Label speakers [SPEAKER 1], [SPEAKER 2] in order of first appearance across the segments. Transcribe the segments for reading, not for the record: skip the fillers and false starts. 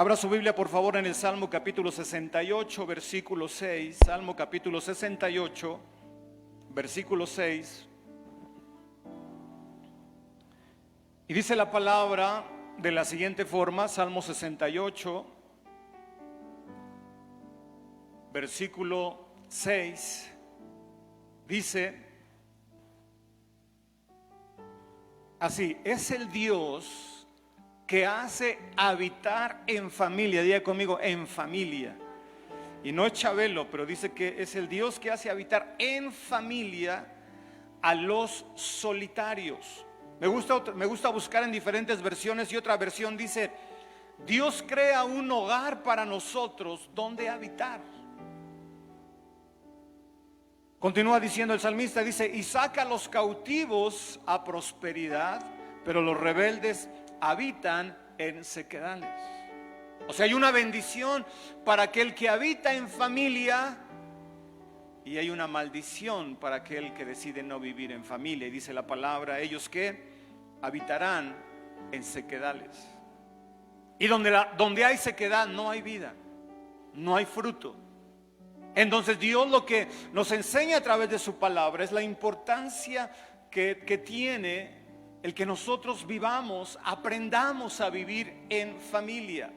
[SPEAKER 1] Abra su Biblia, por favor, en el Salmo capítulo 68, versículo 6. Salmo capítulo 68, versículo 6. Y dice la palabra de la siguiente forma, Salmo 68, versículo 6. Dice así: es el Dios que hace habitar en familia. Diga conmigo, en familia. Y no es Chabelo, pero dice que es el Dios que hace habitar en familia a los solitarios. Me gusta buscar en diferentes versiones, y otra versión dice: Dios crea un hogar para nosotros donde habitar. Continúa diciendo el salmista, dice: y saca a los cautivos a prosperidad, pero los rebeldes habitan en sequedales. O sea, hay una bendición para aquel que habita en familia, y hay una maldición para aquel que decide no vivir en familia. Y dice la palabra: ellos que habitarán en sequedales. Y donde hay sequedad no hay vida, no hay fruto. Entonces Dios lo que nos enseña a través de su palabra es la importancia que tiene el que nosotros vivamos, aprendamos a vivir en familia.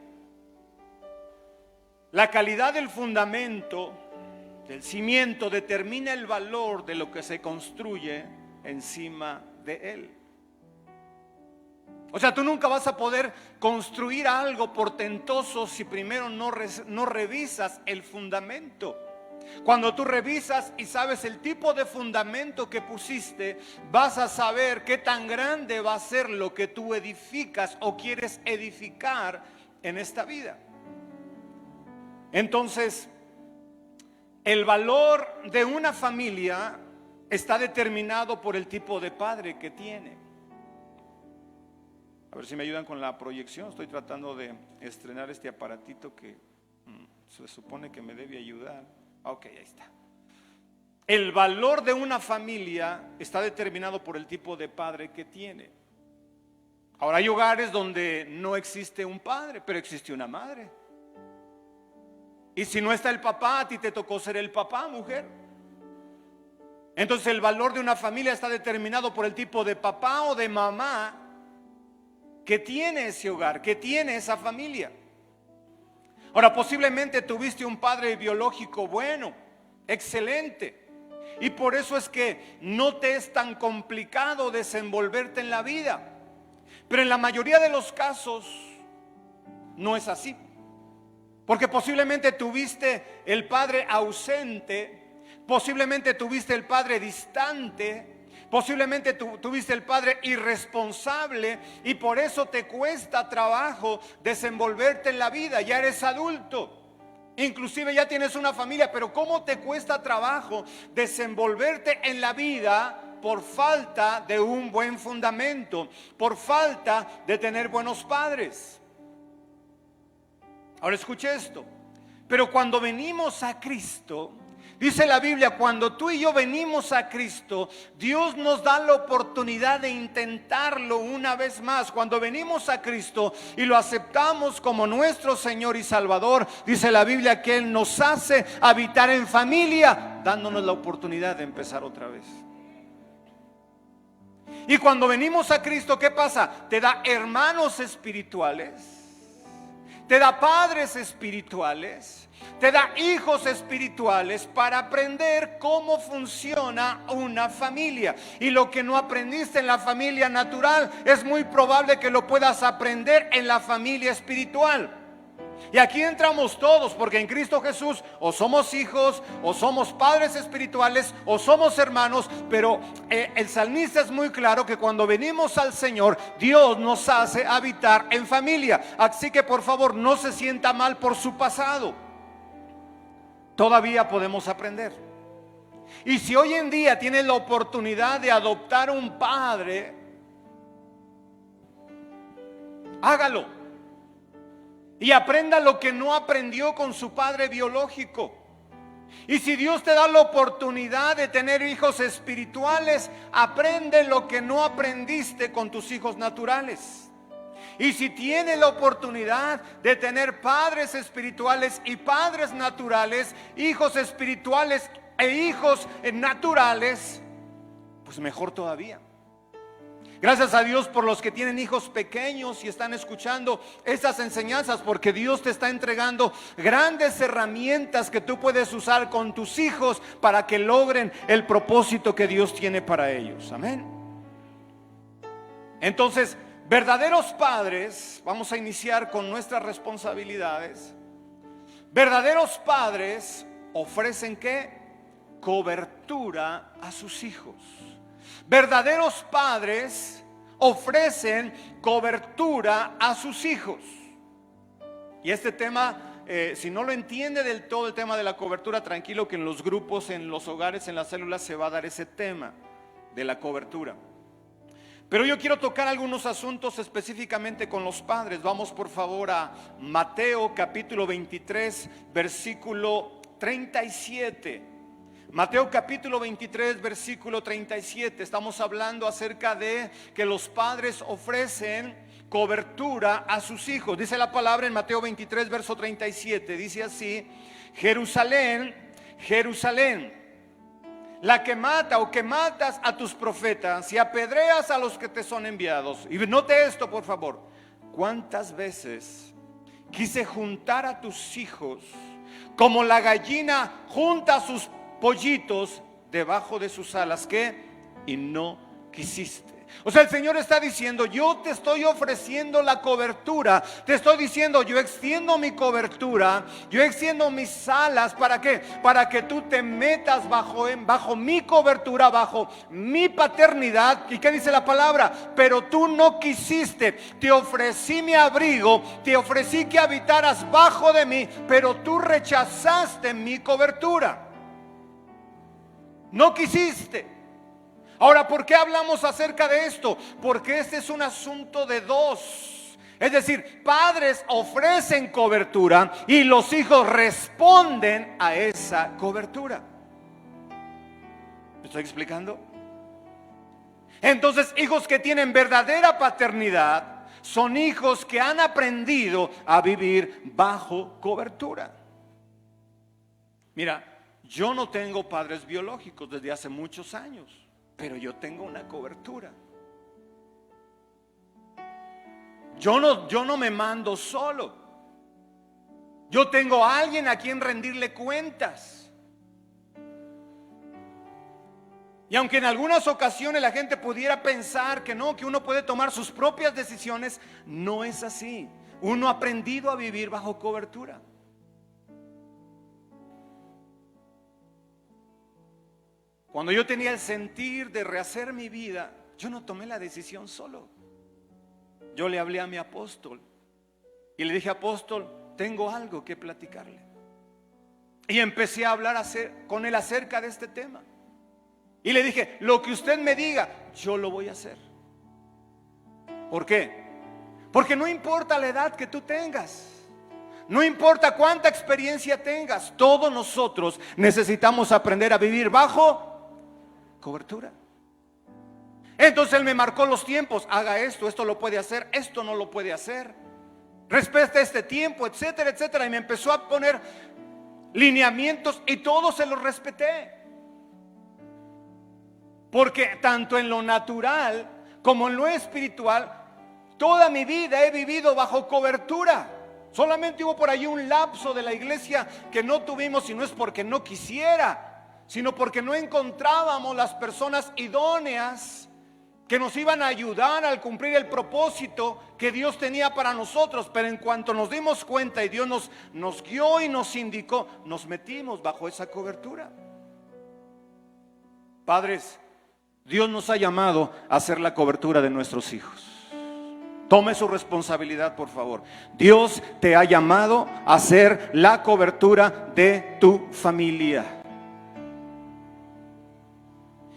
[SPEAKER 1] La calidad del fundamento, del cimiento, determina el valor de lo que se construye encima de él. O sea, tú nunca vas a poder construir algo portentoso si primero no revisas el fundamento. Cuando tú revisas y sabes el tipo de fundamento que pusiste, vas a saber qué tan grande va a ser lo que tú edificas o quieres edificar en esta vida. Entonces, el valor de una familia está determinado por el tipo de padre que tiene. A ver si me ayudan con la proyección. Estoy tratando de estrenar este aparatito que se supone que me debe ayudar. Ok, ahí está. El valor de una familia está determinado por el tipo de padre que tiene. Ahora, hay hogares donde no existe un padre, pero existe una madre. Y si no está el papá, a ti te tocó ser el papá, mujer. Entonces el valor de una familia está determinado por el tipo de papá o de mamá que tiene ese hogar, que tiene esa familia. Ahora, posiblemente tuviste un padre biológico bueno, excelente, y por eso es que no te es tan complicado desenvolverte en la vida. Pero en la mayoría de los casos no es así, porque posiblemente tuviste el padre ausente, posiblemente tuviste el padre distante, posiblemente tuviste el padre irresponsable, y por eso te cuesta trabajo desenvolverte en la vida. Ya eres adulto, inclusive ya tienes una familia, pero ¿cómo te cuesta trabajo desenvolverte en la vida? Por falta de un buen fundamento, por falta de tener buenos padres. Ahora escuche esto: pero cuando venimos a Cristo, dice la Biblia, cuando tú y yo venimos a Cristo, Dios nos da la oportunidad de intentarlo una vez más. Cuando venimos a Cristo y lo aceptamos como nuestro Señor y Salvador, dice la Biblia que Él nos hace habitar en familia, dándonos la oportunidad de empezar otra vez. Y cuando venimos a Cristo, ¿qué pasa? Te da hermanos espirituales, te da padres espirituales, te da hijos espirituales para aprender cómo funciona una familia. Y lo que no aprendiste en la familia natural, es muy probable que lo puedas aprender en la familia espiritual. Y aquí entramos todos, porque en Cristo Jesús o somos hijos, o somos padres espirituales, o somos hermanos. Pero el salmista es muy claro que cuando venimos al Señor, Dios nos hace habitar en familia. Así que por favor, no se sienta mal por su pasado. Todavía podemos aprender. Y si hoy en día tienes la oportunidad de adoptar un padre, hágalo. Y aprenda lo que no aprendió con su padre biológico. Y si Dios te da la oportunidad de tener hijos espirituales, aprende lo que no aprendiste con tus hijos naturales. Y si tiene la oportunidad de tener padres espirituales y padres naturales, hijos espirituales e hijos naturales, pues mejor todavía. Gracias a Dios por los que tienen hijos pequeños y están escuchando estas enseñanzas, porque Dios te está entregando grandes herramientas que tú puedes usar con tus hijos para que logren el propósito que Dios tiene para ellos. Amén. Entonces, verdaderos padres, vamos a iniciar con nuestras responsabilidades. Verdaderos padres ofrecen ¿qué? Cobertura a sus hijos. Verdaderos padres ofrecen cobertura a sus hijos. Y este tema, si no lo entiende del todo el tema de la cobertura, tranquilo que en los grupos, en los hogares, en las células se va a dar ese tema de la cobertura. Pero yo quiero tocar algunos asuntos específicamente con los padres. Vamos por favor a Mateo capítulo 23, versículo 37. Mateo capítulo 23, versículo 37. Estamos hablando acerca de que los padres ofrecen cobertura a sus hijos. Dice la palabra en Mateo 23, verso 37. Dice así: Jerusalén, Jerusalén, la que mata o que matas a tus profetas y apedreas a los que te son enviados. Y note esto, por favor. ¿Cuántas veces quise juntar a tus hijos como la gallina junta a sus pollitos debajo de sus alas? ¿Qué? Y no quisiste. O sea, el Señor está diciendo: yo te estoy ofreciendo la cobertura. Te estoy diciendo: yo extiendo mi cobertura, yo extiendo mis alas. ¿Para qué? Para que tú te metas bajo mi cobertura, bajo mi paternidad. ¿Y qué dice la palabra? Pero tú no quisiste. Te ofrecí mi abrigo, te ofrecí que habitaras bajo de mí, pero tú rechazaste mi cobertura. No quisiste. Ahora, ¿por qué hablamos acerca de esto? Porque este es un asunto de dos. Es decir, padres ofrecen cobertura y los hijos responden a esa cobertura. ¿Me estoy explicando? Entonces, hijos que tienen verdadera paternidad son hijos que han aprendido a vivir bajo cobertura. Mira, yo no tengo padres biológicos desde hace muchos años, pero yo tengo una cobertura. Yo no me mando solo. Yo tengo a alguien a quien rendirle cuentas. Y aunque en algunas ocasiones la gente pudiera pensar que no, que uno puede tomar sus propias decisiones, no es así. Uno ha aprendido a vivir bajo cobertura. Cuando yo tenía el sentir de rehacer mi vida, yo no tomé la decisión solo. Yo le hablé a mi apóstol y le dije: apóstol, tengo algo que platicarle. Y empecé a hablar con él acerca de este tema. Y le dije: lo que usted me diga, yo lo voy a hacer. ¿Por qué? Porque no importa la edad que tú tengas, no importa cuánta experiencia tengas, todos nosotros necesitamos aprender a vivir bajo cobertura. Entonces él me marcó los tiempos: haga esto, esto lo puede hacer, esto no lo puede hacer, respete este tiempo, etcétera, etcétera. Y me empezó a poner lineamientos y todos se los respeté. Porque tanto en lo natural como en lo espiritual, toda mi vida he vivido bajo cobertura. Solamente hubo por ahí un lapso de la iglesia que no tuvimos, y no es porque no quisiera, sino porque no encontrábamos las personas idóneas que nos iban a ayudar al cumplir el propósito que Dios tenía para nosotros. Pero en cuanto nos dimos cuenta y Dios nos guió y nos indicó, nos metimos bajo esa cobertura. Padres, Dios nos ha llamado a hacer la cobertura de nuestros hijos. Tome su responsabilidad, por favor. Dios te ha llamado a hacer la cobertura de tu familia.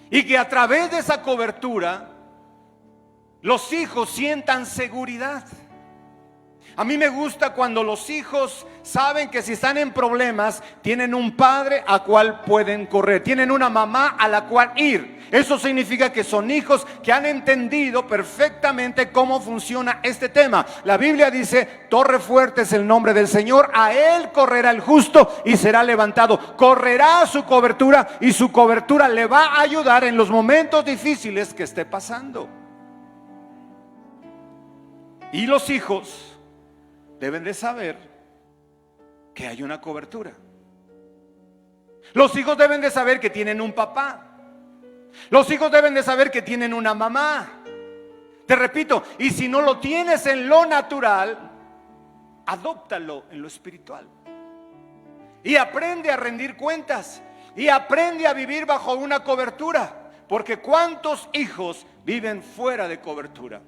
[SPEAKER 1] Y que a través de esa cobertura los hijos sientan seguridad. A mí me gusta cuando los hijos saben que si están en problemas, tienen un padre a cual pueden correr, tienen una mamá a la cual ir. Eso significa que son hijos que han entendido perfectamente cómo funciona este tema. La Biblia dice: torre fuerte es el nombre del Señor, a él correrá el justo y será levantado. Correrá a su cobertura y su cobertura le va a ayudar en los momentos difíciles que esté pasando. Y los hijos deben de saber que hay una cobertura. Los hijos deben de saber que tienen un papá. Los hijos deben de saber que tienen una mamá. Te repito, y si no lo tienes en lo natural, adóptalo en lo espiritual. Y aprende a rendir cuentas. Y aprende a vivir bajo una cobertura. Porque ¿cuántos hijos viven fuera de cobertura?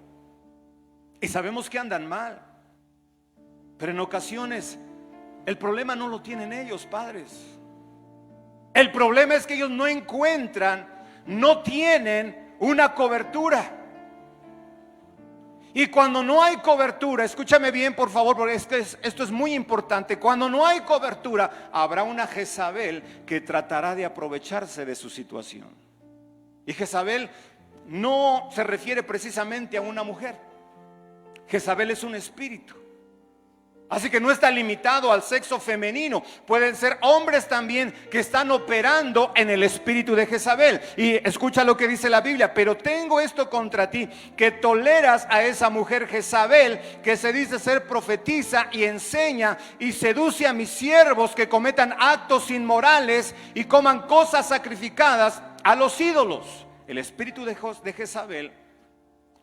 [SPEAKER 1] Y sabemos que andan mal. Pero en ocasiones el problema no lo tienen ellos, padres. El problema es que ellos no encuentran, no tienen una cobertura. Y cuando no hay cobertura, escúchame bien por favor, porque esto es muy importante. Cuando no hay cobertura, habrá una Jezabel que tratará de aprovecharse de su situación. Y Jezabel no se refiere precisamente a una mujer. Jezabel es un espíritu. Así que no está limitado al sexo femenino. Pueden ser hombres también que están operando en el espíritu de Jezabel. Y escucha lo que dice la Biblia: pero tengo esto contra ti, que toleras a esa mujer Jezabel, que se dice ser profetisa y enseña y seduce a mis siervos que cometan actos inmorales y coman cosas sacrificadas a los ídolos. El espíritu de Jezabel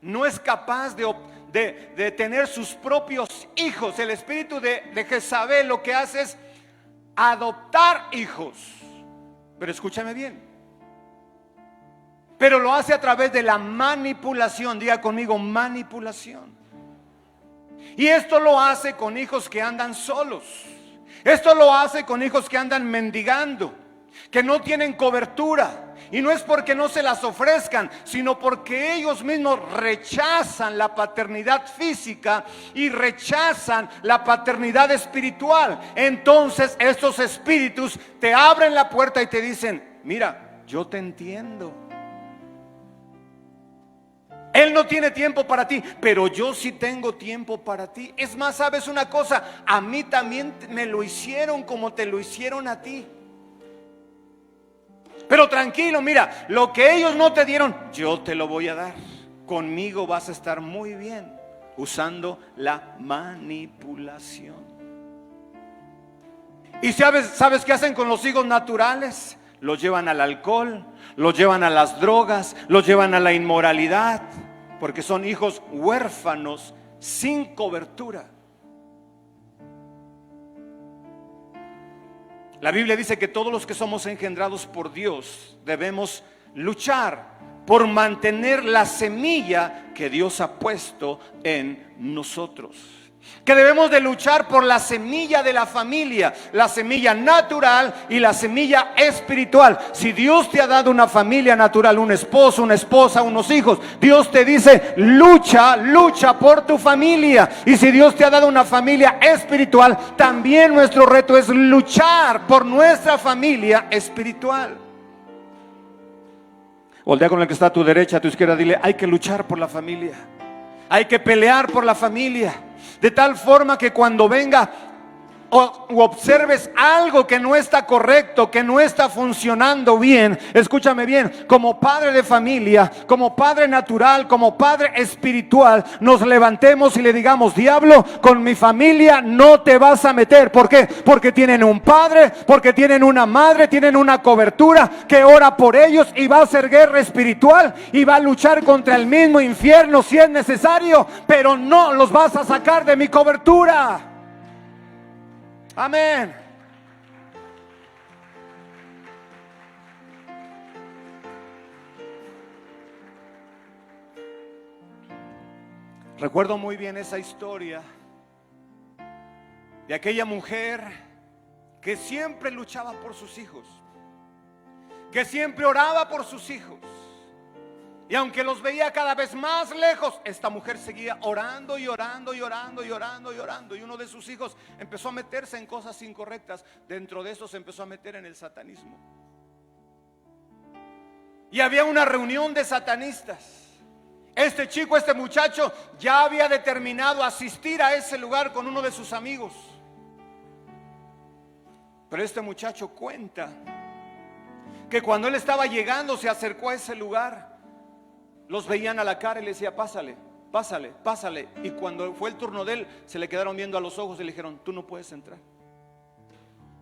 [SPEAKER 1] no es capaz de tener sus propios hijos. El espíritu de Jezabel lo que hace es adoptar hijos. Pero escúchame bien, pero lo hace a través de la manipulación. Diga conmigo: manipulación. Y esto lo hace con hijos que andan solos. Esto lo hace con hijos que andan mendigando, que no tienen cobertura. Y no es porque no se las ofrezcan, sino porque ellos mismos rechazan la paternidad física y rechazan la paternidad espiritual. Entonces estos espíritus te abren la puerta y te dicen: mira, yo te entiendo. Él no tiene tiempo para ti, pero yo sí tengo tiempo para ti. Es más, ¿sabes una cosa? A mí también me lo hicieron como te lo hicieron a ti. Pero tranquilo, mira, lo que ellos no te dieron, yo te lo voy a dar. Conmigo vas a estar muy bien, usando la manipulación. ¿Y sabes qué hacen con los hijos naturales? Los llevan al alcohol, los llevan a las drogas, los llevan a la inmoralidad, porque son hijos huérfanos sin cobertura. La Biblia dice que todos los que somos engendrados por Dios debemos luchar por mantener la semilla que Dios ha puesto en nosotros. Que debemos de luchar por la semilla de la familia, la semilla natural y la semilla espiritual. Si Dios te ha dado una familia natural, un esposo, una esposa, unos hijos, Dios te dice: lucha por tu familia. Y si Dios te ha dado una familia espiritual, también nuestro reto es luchar por nuestra familia espiritual. Voltea con el que está a tu derecha, a tu izquierda, dile: hay que luchar por la familia, hay que pelear por la familia. De tal forma que cuando venga o observes algo que no está correcto, que no está funcionando bien, escúchame bien, como padre de familia, como padre natural, como padre espiritual, nos levantemos y le digamos: diablo, con mi familia no te vas a meter. ¿Por qué? Porque tienen un padre, porque tienen una madre, tienen una cobertura que ora por ellos y va a hacer guerra espiritual y va a luchar contra el mismo infierno si es necesario, pero no los vas a sacar de mi cobertura. Amén. Recuerdo muy bien esa historia de aquella mujer que siempre luchaba por sus hijos, que siempre oraba por sus hijos, Y aunque los veía cada vez más lejos, esta mujer seguía orando y orando y orando y orando y orando. Y uno de sus hijos empezó a meterse en cosas incorrectas. Dentro de eso se empezó a meter en el satanismo. Y había una reunión de satanistas. Este chico, este muchacho, ya había determinado asistir a ese lugar con uno de sus amigos. Pero este muchacho cuenta que cuando él estaba llegando, se acercó a ese lugar, los veían a la cara y le decía: pásale, pásale, pásale. Y cuando fue el turno de él, se le quedaron viendo a los ojos y le dijeron: tú no puedes entrar.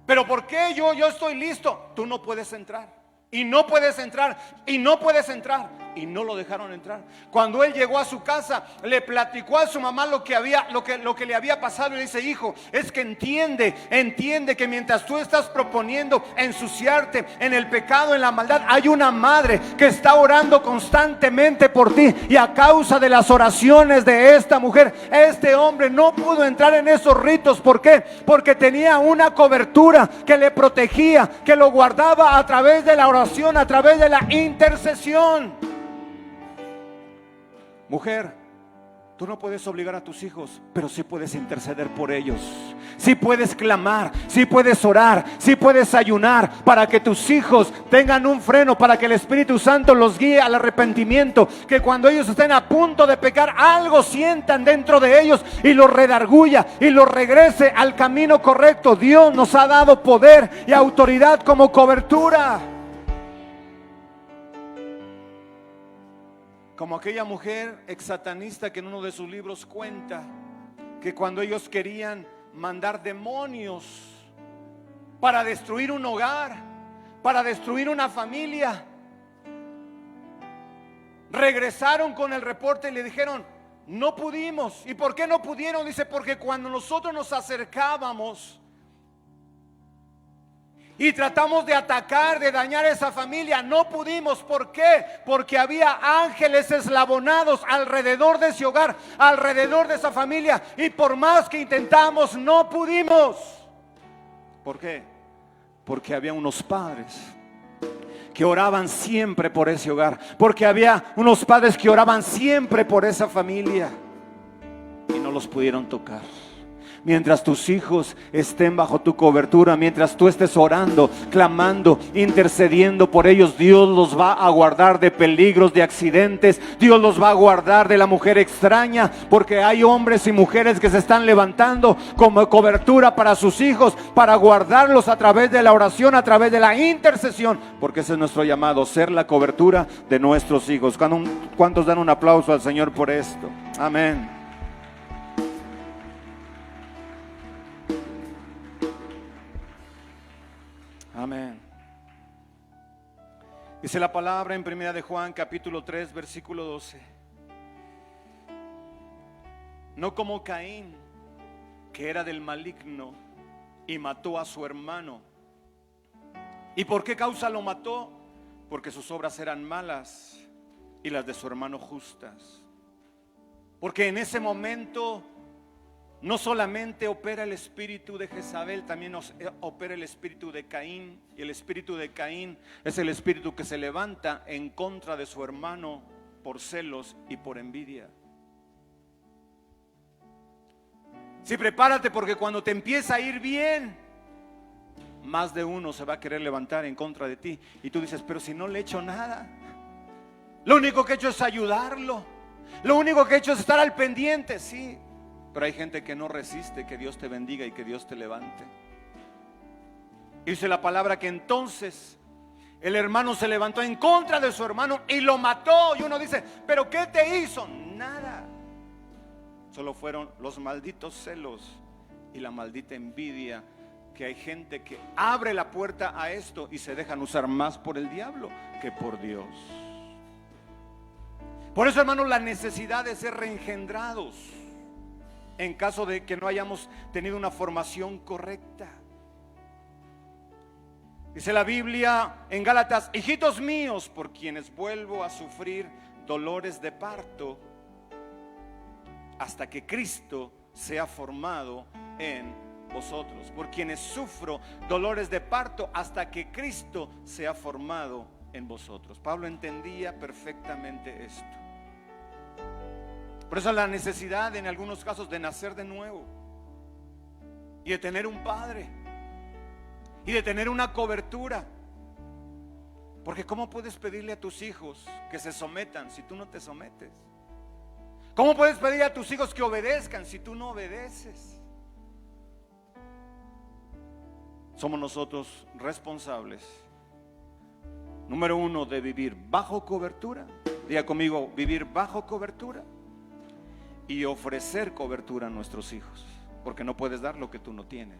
[SPEAKER 1] ¿Pero por qué? Yo estoy listo. Tú no puedes entrar. Y no puedes entrar, y no puedes entrar. Y no lo dejaron entrar. Cuando él llegó a su casa, le platicó a su mamá lo que le había pasado. Y le dice: hijo, es que entiende que mientras tú estás proponiendo ensuciarte en el pecado, en la maldad, hay una madre que está orando constantemente por ti. Y a causa de las oraciones de esta mujer, este hombre no pudo entrar en esos ritos. ¿Por qué? Porque tenía una cobertura que le protegía, que lo guardaba a través de la oración, a través de la intercesión. Mujer, tú no puedes obligar a tus hijos, pero sí puedes interceder por ellos. Sí puedes clamar, sí puedes orar, sí puedes ayunar para que tus hijos tengan un freno, para que el Espíritu Santo los guíe al arrepentimiento. Que cuando ellos estén a punto de pecar, algo sientan dentro de ellos y los redarguya y los regrese al camino correcto. Dios nos ha dado poder y autoridad como cobertura. Como aquella mujer exsatanista que en uno de sus libros cuenta que cuando ellos querían mandar demonios para destruir un hogar, para destruir una familia, regresaron con el reporte y le dijeron: no pudimos. ¿Y por qué no pudieron? Dice: porque cuando nosotros nos acercábamos y tratamos de atacar, de dañar a esa familia, no pudimos. ¿Por qué? Porque había ángeles eslabonados alrededor de ese hogar, alrededor de esa familia, y por más que intentamos, no pudimos. ¿Por qué? Porque había unos padres que oraban siempre por ese hogar, porque había unos padres que oraban siempre por esa familia y no los pudieron tocar. Mientras tus hijos estén bajo tu cobertura, mientras tú estés orando, clamando, intercediendo por ellos, Dios los va a guardar de peligros, de accidentes. Dios los va a guardar de la mujer extraña, porque hay hombres y mujeres que se están levantando como cobertura para sus hijos, para guardarlos a través de la oración, a través de la intercesión, porque ese es nuestro llamado, ser la cobertura de nuestros hijos. ¿Cuántos dan un aplauso al Señor por esto? Amén. Amén. Dice la palabra en 1 de Juan capítulo 3 versículo 12: no como Caín, que era del maligno y mató a su hermano. ¿Y por qué causa lo mató? Porque sus obras eran malas y las de su hermano justas. Porque en ese momento no solamente opera el espíritu de Jezabel, también opera el espíritu de Caín. Y el espíritu de Caín es el espíritu que se levanta en contra de su hermano por celos y por envidia. Sí, prepárate, porque cuando te empieza a ir bien, más de uno se va a querer levantar en contra de ti. Y tú dices: pero si no le he hecho nada, lo único que he hecho es ayudarlo, lo único que he hecho es estar al pendiente. Sí, pero hay gente que no resiste que Dios te bendiga y que Dios te levante. Dice la palabra que entonces el hermano se levantó en contra de su hermano y lo mató. Y uno dice: pero ¿qué te hizo? Nada. Solo fueron los malditos celos y la maldita envidia, que hay gente que abre la puerta a esto y se dejan usar más por el diablo que por Dios. Por eso, hermanos, la necesidad de ser reengendrados en caso de que no hayamos tenido una formación correcta. Dice la Biblia en Gálatas: hijitos míos, por quienes vuelvo a sufrir dolores de parto hasta que Cristo sea formado en vosotros. Por quienes sufro dolores de parto hasta que Cristo sea formado en vosotros. Pablo entendía perfectamente esto. Por eso la necesidad en algunos casos de nacer de nuevo y de tener un padre y de tener una cobertura. Porque ¿cómo puedes pedirle a tus hijos que se sometan si tú no te sometes? ¿Cómo puedes pedirle a tus hijos que obedezcan si tú no obedeces? Somos nosotros responsables, número uno, de vivir bajo cobertura. Diga conmigo, vivir bajo cobertura y ofrecer cobertura a nuestros hijos, porque no puedes dar lo que tú no tienes.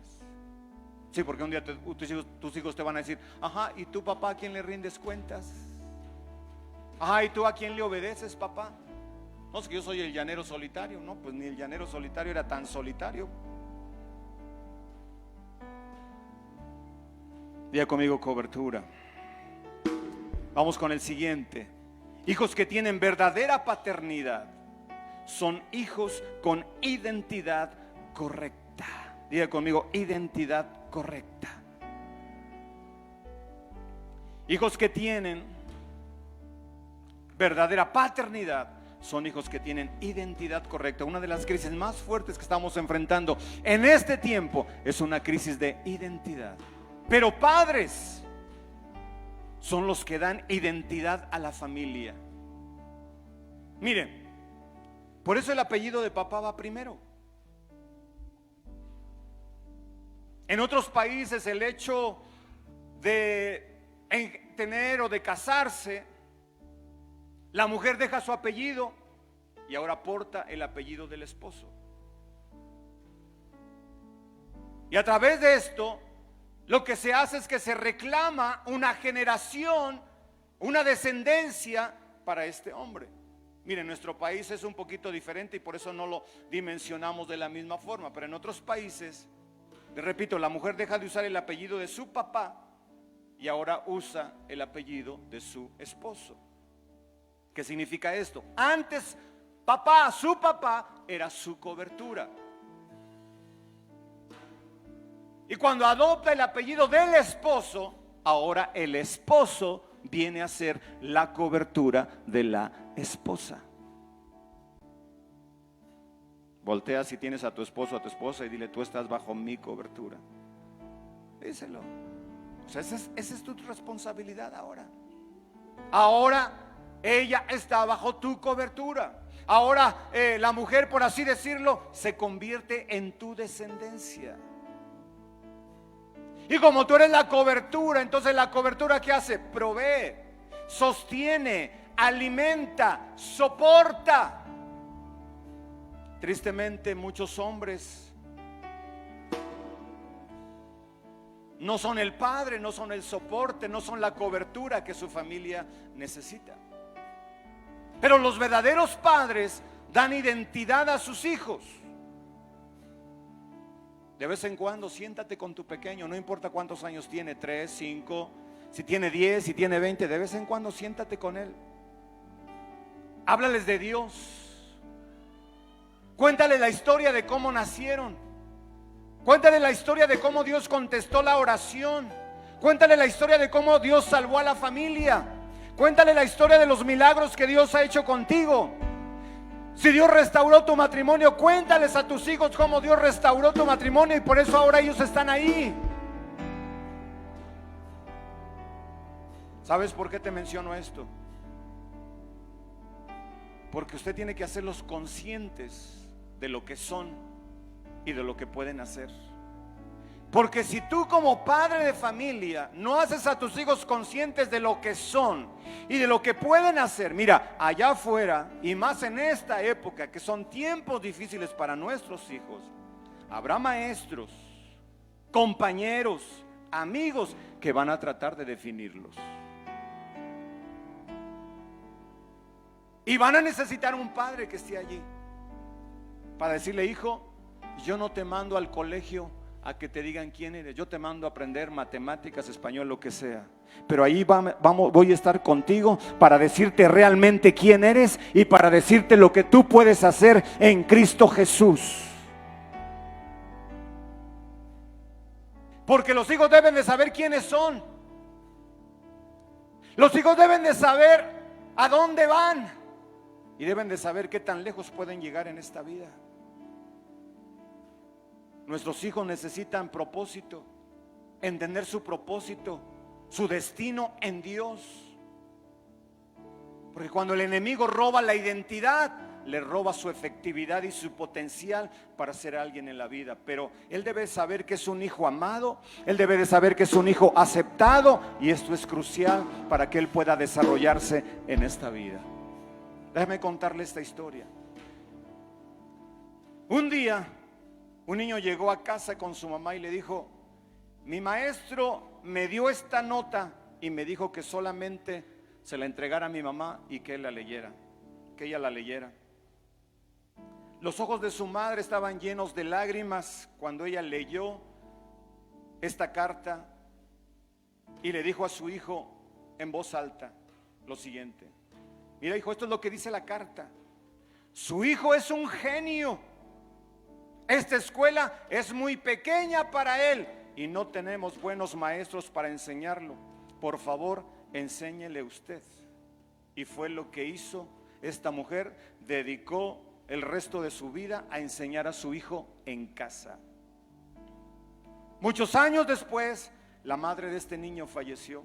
[SPEAKER 1] Sí, porque un día tus hijos te van a decir: ajá, ¿y tú, papá, a quién le rindes cuentas? Ajá, ¿y tú a quién le obedeces, papá? No, es que yo soy el llanero solitario. No, pues ni el llanero solitario era tan solitario. Diga conmigo, cobertura. Vamos con el siguiente. Hijos que tienen verdadera paternidad son hijos con identidad correcta. Diga conmigo, identidad correcta. Hijos que tienen verdadera paternidad son hijos que tienen identidad correcta. Una de las crisis más fuertes que estamos enfrentando en este tiempo es una crisis de identidad. Pero padres son los que dan identidad a la familia. Miren, por eso el apellido de papá va primero. En otros países el hecho de tener o de casarse, la mujer deja su apellido y ahora porta el apellido del esposo. Y a través de esto, lo que se hace es que se reclama una generación, una descendencia para este hombre. Miren, nuestro país es un poquito diferente y por eso no lo dimensionamos de la misma forma. Pero en otros países, repito, la mujer deja de usar el apellido de su papá y ahora usa el apellido de su esposo. ¿Qué significa esto? Antes, papá, su papá era su cobertura. Y cuando adopta el apellido del esposo, ahora el esposo viene a ser la cobertura de la esposa. Voltea si tienes a tu esposo o a tu esposa y dile: tú estás bajo mi cobertura. Díselo. O sea, esa es tu responsabilidad ahora. Ahora ella está bajo tu cobertura. Ahora la mujer, por así decirlo, se convierte en tu descendencia. Y como tú eres la cobertura, entonces la cobertura, ¿qué hace? Provee, sostiene, alimenta, soporta. Tristemente, muchos hombres no son el padre, no son el soporte, no son la cobertura que su familia necesita. Pero los verdaderos padres dan identidad a sus hijos. De vez en cuando siéntate con tu pequeño, no importa cuántos años tiene, 3, 5, si tiene 10, si tiene 20, de vez en cuando siéntate con él. Háblales de Dios. Cuéntale la historia de cómo nacieron. Cuéntale la historia de cómo Dios contestó la oración. Cuéntale la historia de cómo Dios salvó a la familia. Cuéntale la historia de los milagros que Dios ha hecho contigo. Si Dios restauró tu matrimonio, cuéntales a tus hijos cómo Dios restauró tu matrimonio y por eso ahora ellos están ahí. ¿Sabes por qué te menciono esto? Porque usted tiene que hacerlos conscientes de lo que son y de lo que pueden hacer. Porque si tú como padre de familia no haces a tus hijos conscientes de lo que son y de lo que pueden hacer, mira, allá afuera y más en esta época que son tiempos difíciles para nuestros hijos, habrá maestros, compañeros, amigos que van a tratar de definirlos. Y van a necesitar un padre que esté allí para decirle: hijo, yo no te mando al colegio a que te digan quién eres, yo te mando a aprender matemáticas, español, lo que sea, pero ahí voy a estar contigo para decirte realmente quién eres y para decirte lo que tú puedes hacer en Cristo Jesús. Porque los hijos deben de saber quiénes son. Los hijos deben de saber a dónde van y deben de saber qué tan lejos pueden llegar en esta vida. Nuestros hijos necesitan propósito, entender su propósito, su destino en Dios. Porque cuando el enemigo roba la identidad, le roba su efectividad y su potencial para ser alguien en la vida. Pero él debe saber que es un hijo amado, él debe de saber que es un hijo aceptado, y esto es crucial para que él pueda desarrollarse en esta vida. Déjame contarle esta historia. Un día, un niño llegó a casa con su mamá y le dijo: mi maestro me dio esta nota y me dijo que solamente se la entregara a mi mamá y que él la leyera, que ella la leyera. Los ojos de su madre estaban llenos de lágrimas cuando ella leyó esta carta y le dijo a su hijo en voz alta lo siguiente: mira, hijo, esto es lo que dice la carta. Su hijo es un genio. Esta escuela es muy pequeña para él y no tenemos buenos maestros para enseñarlo. Por favor, enséñele usted. Y fue lo que hizo esta mujer. Dedicó el resto de su vida a enseñar a su hijo en casa. Muchos años después, la madre de este niño falleció.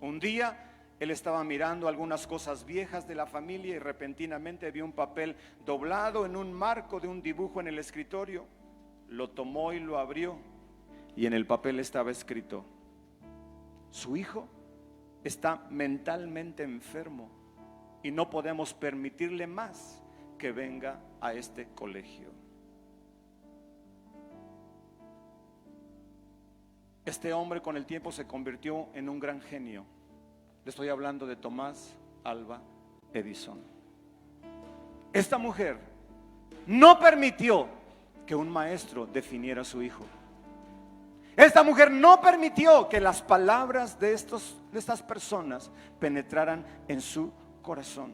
[SPEAKER 1] Un día él estaba mirando algunas cosas viejas de la familia y repentinamente vio un papel doblado en un marco de un dibujo en el escritorio. Lo tomó y lo abrió, y en el papel estaba escrito: su hijo está mentalmente enfermo y no podemos permitirle más que venga a este colegio. Este hombre con el tiempo se convirtió en un gran genio. Le estoy hablando de Tomás Alva Edison. Esta mujer no permitió que un maestro definiera a su hijo. Esta mujer no permitió que las palabras de estas personas penetraran en su corazón.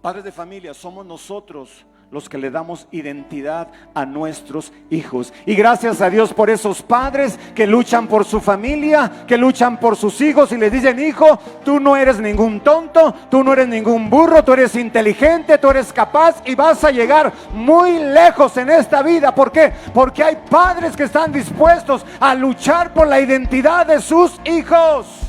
[SPEAKER 1] Padres de familia, somos nosotros los que le damos identidad a nuestros hijos. Y gracias a Dios por esos padres que luchan por su familia, que luchan por sus hijos y les dicen: hijo, tú no eres ningún tonto, tú no eres ningún burro, tú eres inteligente, tú eres capaz y vas a llegar muy lejos en esta vida. ¿Por qué? Porque hay padres que están dispuestos a luchar por la identidad de sus hijos.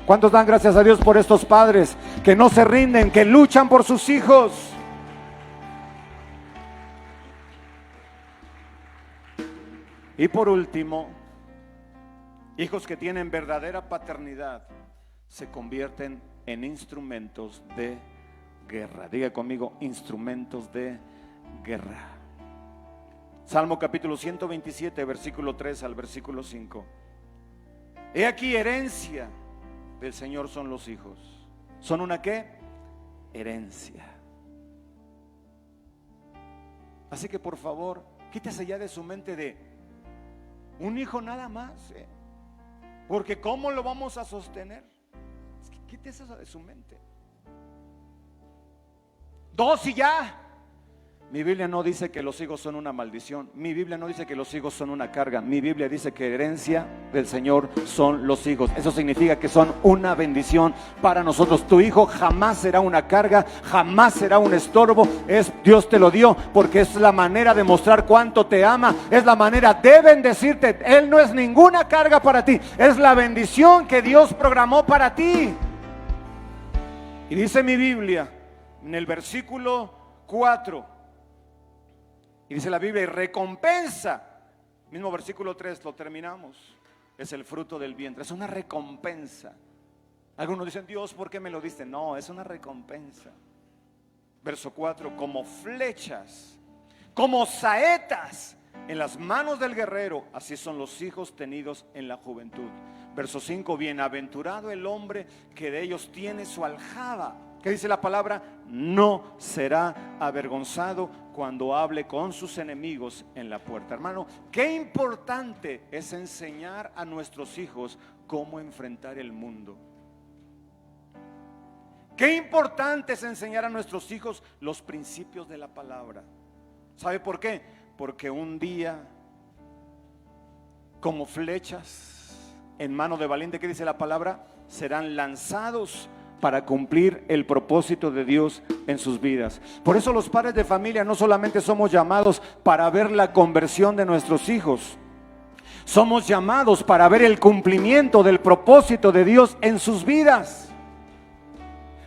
[SPEAKER 1] ¿Cuántos dan gracias a Dios por estos padres que no se rinden, que luchan por sus hijos? Y por último, hijos que tienen verdadera paternidad se convierten en instrumentos de guerra. Diga conmigo: instrumentos de guerra. Salmo capítulo 127, versículo 3 al versículo 5. He aquí, herencia del Señor son los hijos. ¿Son una qué? Herencia. Así que por favor, quítese ya de su mente de un hijo nada más, porque ¿cómo lo vamos a sostener? Quítese eso de su mente. 2 y ya. Mi Biblia no dice que los hijos son una maldición. Mi Biblia no dice que los hijos son una carga. Mi Biblia dice que herencia del Señor son los hijos. Eso significa que son una bendición para nosotros. Tu hijo jamás será una carga, jamás será un estorbo. Dios te lo dio porque es la manera de mostrar cuánto te ama. Es la manera de bendecirte. Él no es ninguna carga para ti. Es la bendición que Dios programó para ti. Y dice mi Biblia en el versículo 4. Y dice la Biblia: y recompensa, mismo versículo 3, lo terminamos, es el fruto del vientre. Es una recompensa. Algunos dicen: Dios, ¿por qué me lo diste? No, es una recompensa. Verso 4: como flechas, como saetas en las manos del guerrero, así son los hijos tenidos en la juventud. Verso 5: bienaventurado el hombre que de ellos tiene su aljaba. ¿Qué dice la palabra? No será avergonzado cuando hable con sus enemigos en la puerta. Hermano, qué importante es enseñar a nuestros hijos cómo enfrentar el mundo. Qué importante es enseñar a nuestros hijos los principios de la palabra. ¿Sabe por qué? Porque un día, como flechas, en mano de valiente, ¿qué dice la palabra? Serán lanzados para cumplir el propósito de Dios en sus vidas. Por eso los padres de familia no solamente somos llamados para ver la conversión de nuestros hijos, somos llamados para ver el cumplimiento del propósito de Dios en sus vidas.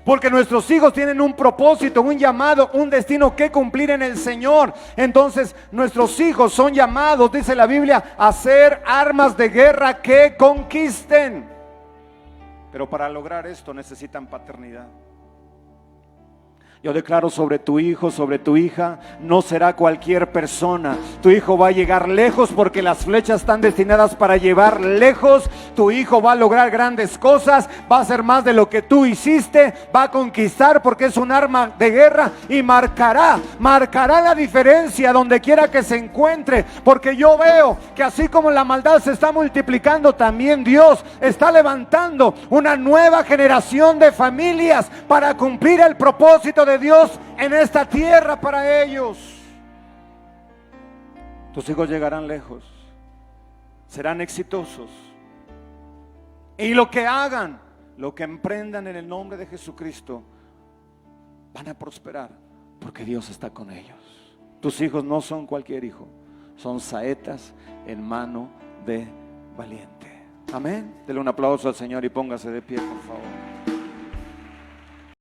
[SPEAKER 1] Porque nuestros hijos tienen un propósito, un llamado, un destino que cumplir en el Señor. Entonces nuestros hijos son llamados, dice la Biblia, a ser armas de guerra que conquisten. Pero para lograr esto necesitan paternidad. Yo declaro sobre tu hijo, sobre tu hija, no será cualquier persona. Tu hijo va a llegar lejos porque las flechas están destinadas para llevar lejos. Tu hijo va a lograr grandes cosas, va a hacer más de lo que tú hiciste, va a conquistar porque es un arma de guerra y marcará la diferencia donde quiera que se encuentre. Porque yo veo que así como la maldad se está multiplicando, también Dios está levantando una nueva generación de familias para cumplir el propósito de Dios en esta tierra para ellos. Tus hijos llegarán lejos, serán exitosos, y lo que hagan, lo que emprendan en el nombre de Jesucristo, van a prosperar porque Dios está con ellos. Tus hijos no son cualquier hijo, son saetas en mano de valiente. Amén. Dele un aplauso al Señor y póngase de pie, por favor.